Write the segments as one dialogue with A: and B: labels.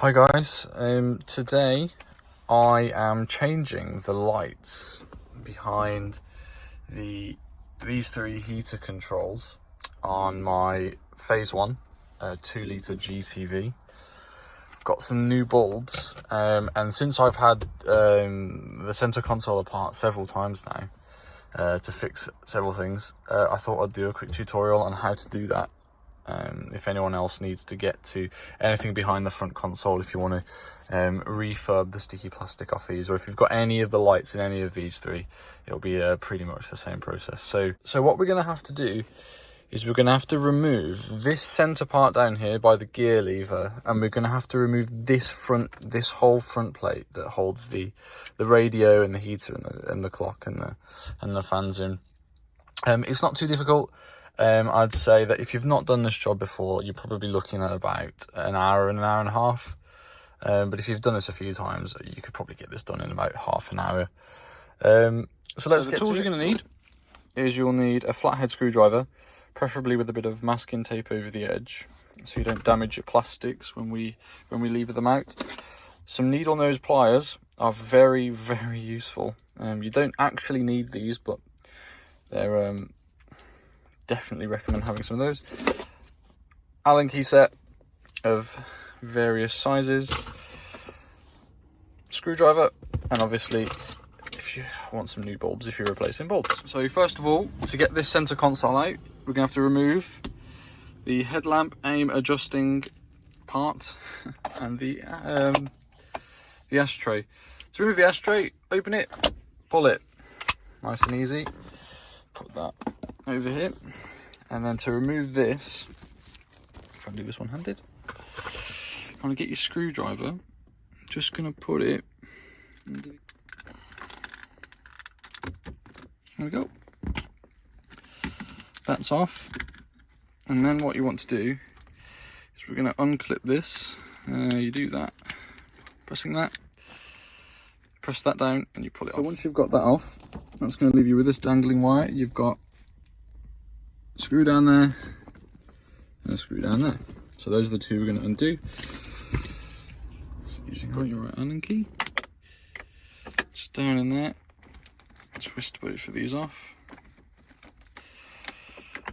A: Hi guys, today I am changing the lights behind these three heater controls on my phase 1 2-litre GTV. Got some new bulbs, and since I've had the center console apart several times now to fix several things, I thought I'd do a quick tutorial on how to do that. If anyone else needs to get to anything behind the front console, if you want to refurb the sticky plastic off these, or if you've got any of the lights in any of these three, it'll be pretty much the same process. So what we're going to have to do is we're going to have to remove this center part down here by the gear lever, and we're going to have to remove this whole front plate that holds the radio and the heater and the clock and the fans in. It's not too difficult. I'd say that if you've not done this job before, you're probably looking at about an hour and a half. But if you've done this a few times, you could probably get this done in about half an hour. So let's get to it. The tools you're going to need is you'll need a flathead screwdriver, preferably with a bit of masking tape over the edge, so you don't damage your plastics when we lever them out. Some needle nose pliers are very, very useful. You don't actually need these, but they're definitely recommend having some of those. Allen key set of various sizes, screwdriver, and obviously if you want some new bulbs, if you're replacing bulbs. So first of all, to get this center console out, we're gonna have to remove the headlamp aim adjusting part and the ashtray. To remove the ashtray, open it, pull it, nice and easy. Put that over here, and then to remove this, try and do this one-handed. You want to get your screwdriver, just gonna put it, there we go, that's off. And then what you want to do is we're going to unclip this. You do that, pressing that, press that down, and you pull it off. So once you've got that off, that's going to leave you with this dangling wire. You've got a screw down there and a screw down there. So those are the two we're going to undo. So using your right Allen key, just down in there, twist both of these off,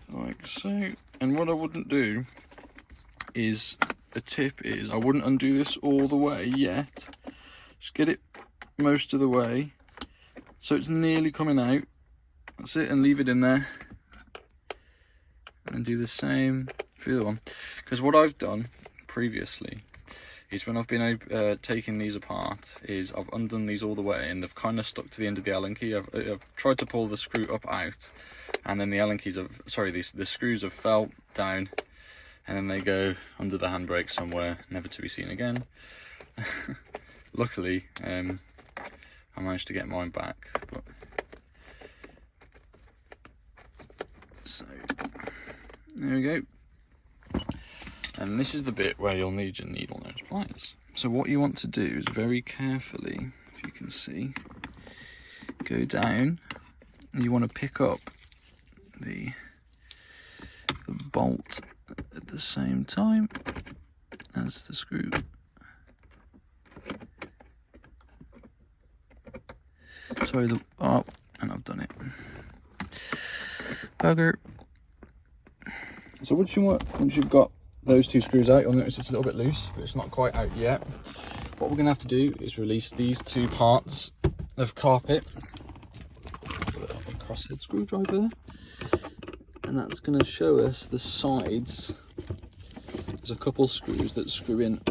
A: like so. And what I wouldn't do is, a tip is, I wouldn't undo this all the way yet. Just get it most of the way so it's nearly coming out. That's it, and leave it in there, and then do the same for the other one. Because what I've done previously is, when I've been taking these apart, is I've undone these all the way and they've kind of stuck to the end of the Allen key. I've tried to pull the screw up out, and then the Allen keys have, the screws have fell down, and then they go under the handbrake somewhere, never to be seen again. Luckily, I managed to get mine back. But so there we go. And this is the bit where you'll need your needle nose pliers. So what you want to do is very carefully, if you can see, go down, and you want to pick up the bolt at the same time as the screw. Sorry, oh, and I've done it. Bugger. So once you've got those two screws out, you'll notice it's a little bit loose, but it's not quite out yet. What we're going to have to do is release these two parts of carpet. Put a crosshead screwdriver there, and that's going to show us the sides. There's a couple screws that screw in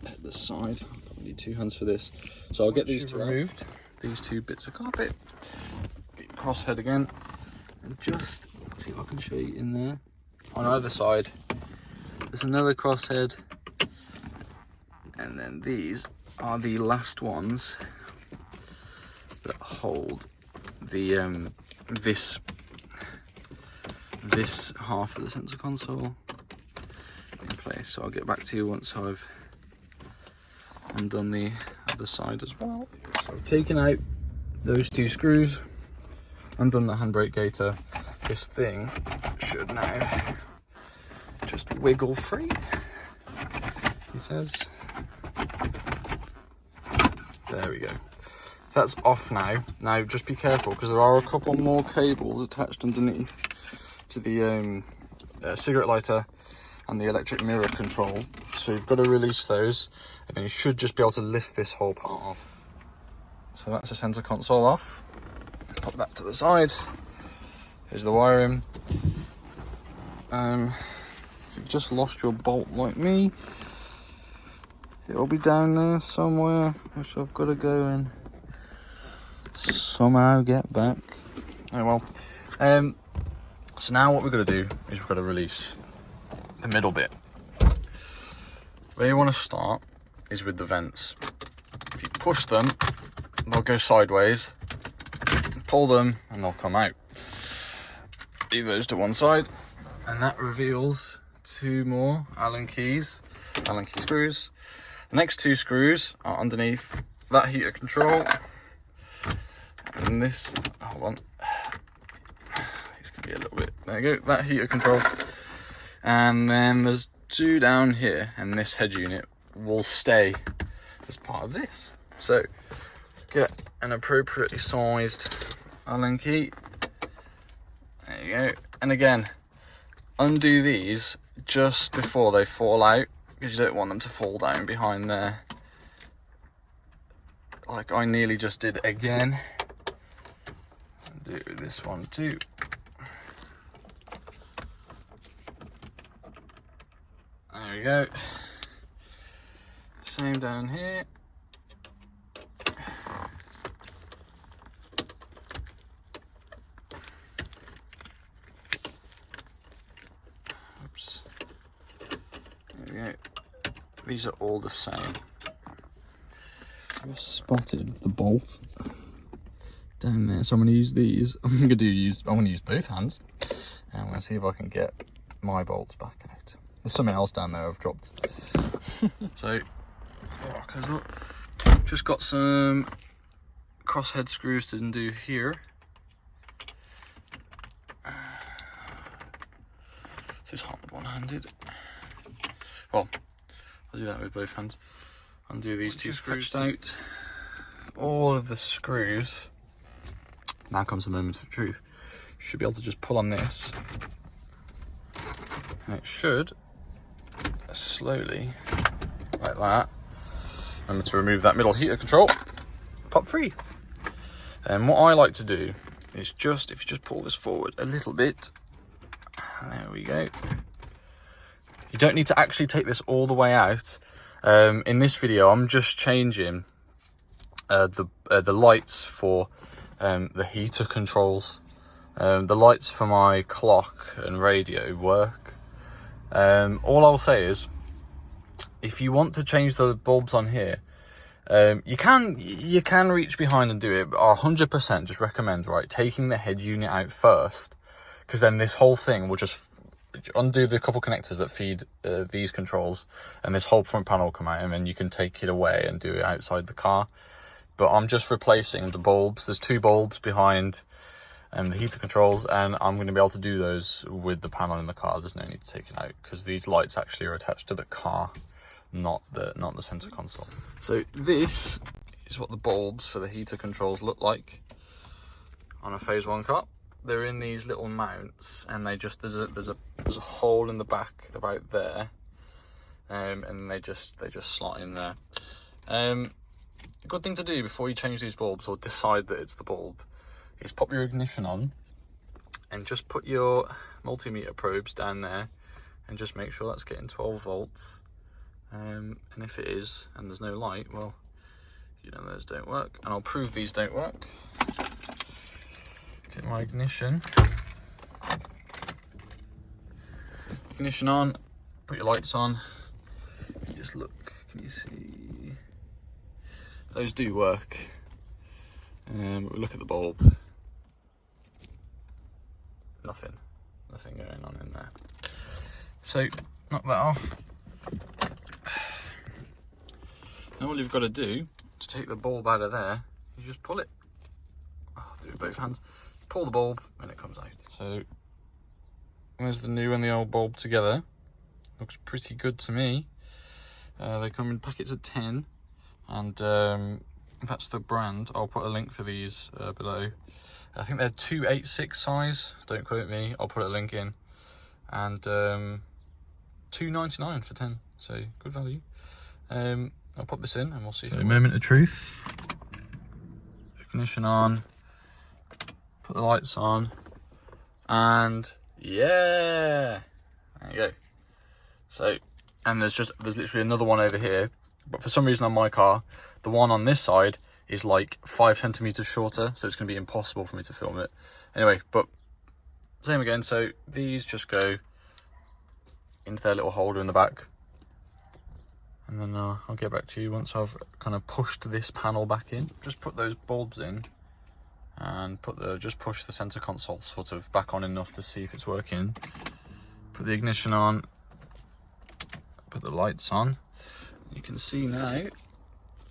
A: at the side. I need two hands for this, so I'll get these two removed. These two bits of carpet. Get your crosshead again, and just see if I can show you in there. On either side, there's another crosshead, and then these are the last ones that hold the this half of the sensor console in place. So I'll get back to you once I've undone the other side as well. So I've taken out those two screws, undone the handbrake gaiter. This thing should now just wiggle free, he says. There we go. So that's off now. Now just be careful, because there are a couple more cables attached underneath to the cigarette lighter and the electric mirror control. So you've got to release those, and then you should just be able to lift this whole part off. So that's the center console off. Pop that to the side. Here's the wiring. If you've just lost your bolt like me, it'll be down there somewhere, which I've got to go and somehow get back. Oh well. So now what we're going to do is we've got to release the middle bit. Where you want to start is with the vents. If you push them, they'll go sideways. Pull them and they'll come out. Leave those to one side, and that reveals two more Allen key screws. The next two screws are underneath that heater control, and this, hold on, it's gonna be a little bit, there you go, that heater control, and then there's two down here, and this head unit will stay as part of this. So get an appropriately sized Allen key. There you go. And again, undo these just before they fall out, because you don't want them to fall down behind there, like I nearly just did again. Do this one too. There we go. Same down here. Oops. There we go. These are all the same. I've spotted the bolt down there, so I'm going to use these. I'm going to use both hands, and I'm going to see if I can get my bolts back out. There's something else down there I've dropped. So, close up. Just got some crosshead screws to undo here. This is hard one-handed. Well, I'll do that with both hands. Undo these two screws out. All of the screws. Now comes the moment of truth. You should be able to just pull on this, and it should slowly, like that. Remember to remove that middle heater control. Pop free. And what I like to do is just, if you just pull this forward a little bit, there we go. You don't need to actually take this all the way out. In this video, I'm just changing the lights for the heater controls. The lights for my clock and radio work. All I'll say is, if you want to change the bulbs on here, you can reach behind and do it, but I 100% just recommend, right, taking the head unit out first, because then this whole thing will just undo the couple connectors that feed these controls, and this whole front panel will come out, and then you can take it away and do it outside the car. But I'm just replacing the bulbs. There's two bulbs behind the heater controls, and I'm going to be able to do those with the panel in the car. There's no need to take it out, because these lights actually are attached to the car, not the center console. So this is what the bulbs for the heater controls look like on a phase 1 car. They're in these little mounts, and they just, there's a hole in the back about there, and they just slot in there. A good thing to do before you change these bulbs, or decide that it's the bulb, is pop your ignition on and just put your multimeter probes down there and just make sure that's getting 12 volts. And if it is, and there's no light, well, you know those don't work. And I'll prove these don't work. Get my ignition on, put your lights on. Just look, can you see? Those do work. But we look at the bulb. Nothing going on in there. So knock that off. Now all you've got to do to take the bulb out of there, you just pull it. I'll do it with both hands. Pull the bulb and it comes out. So there's the new and the old bulb together. Looks pretty good to me. They come in packets of 10, and that's the brand. I'll put a link for these below. I think they're 286 size, don't quote me, I'll put a link in. And $2.99 for 10, so good value. I'll pop this in and we'll see if it works. Moment of truth. Ignition on, put the lights on, and yeah, there you go. So, and there's literally another one over here, but for some reason on my car, the one on this side is like 5 centimeters shorter, so it's gonna be impossible for me to film it. Anyway, but same again, so these just go into their little holder in the back. And then I'll get back to you once I've kind of pushed this panel back in. Just put those bulbs in and just push the center console sort of back on enough to see if it's working. Put the ignition on, put the lights on. You can see now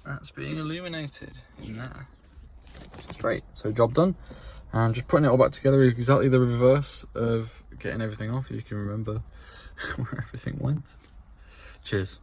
A: that's being illuminated in there. That's great. So job done. And just putting it all back together, exactly the reverse of getting everything off. You can remember where everything went. Cheers.